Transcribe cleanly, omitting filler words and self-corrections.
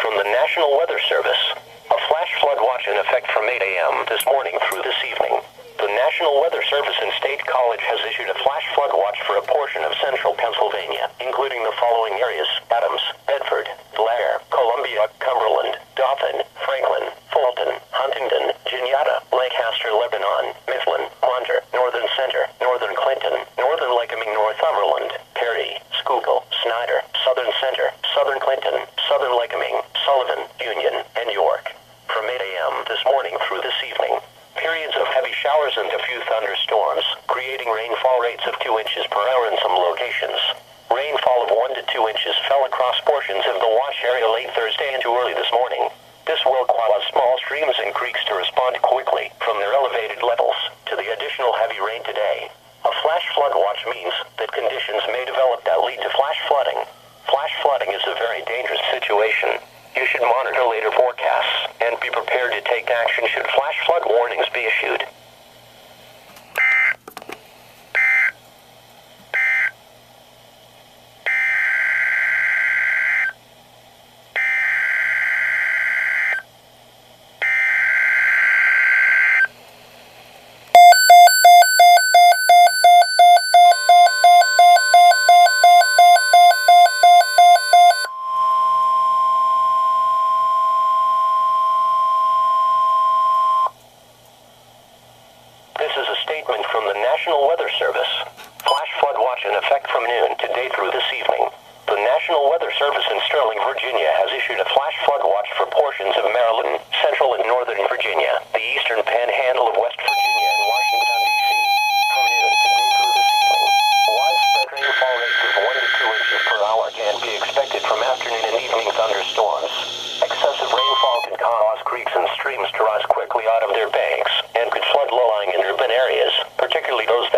from the National Weather Service. A flash flood watch in effect from 8 a.m. this morning through this evening. The National Weather Service and State College has issued a flash flood watch for a portion of central Pennsylvania, including the following areas: Adams, Bedford, Blair, Columbia, Cumberland, Dauphin, Franklin, Fulton, Huntingdon, Juniata, Lancaster, Lebanon, Mifflin, Montour, Northern Center, Northern Clinton, Northern Lycoming, Northumberland, Perry, Schuylkill, Snyder, Southern Center, Southern Clinton, Southern Lycoming, Sullivan, Union, and York. From 8 a.m. this morning through this evening, periods of heavy showers and a few thunderstorms, creating rainfall rates of 2 inches per hour in some locations. Rainfall of 1 to 2 inches fell across portions of the watch area late Thursday into early this morning. This will cause small streams and creeks to respond quickly from their elevated levels to the additional heavy rain today. A flash flood watch means that conditions may develop that lead to flash flooding. Flash flooding is a very dangerous situation. You should monitor later forecasts and be prepared to take action should flash flood warnings be issued. This is a statement from the National Weather Service. Flash flood watch in effect from noon today through this evening. The National Weather Service in Sterling, Virginia has issued a flash flood watch for portions of Maryland, Central and Northern Virginia, the Eastern Panhandle of West Virginia, and Washington, D.C. From noon today through this evening. Widespread rainfall rates of 1 to 2 inches per hour can be expected from afternoon and evening thunderstorms. Excessive rainfall can cause creeks and streams to rise quickly out of their banks and could flood low-lying and urban areas, particularly those that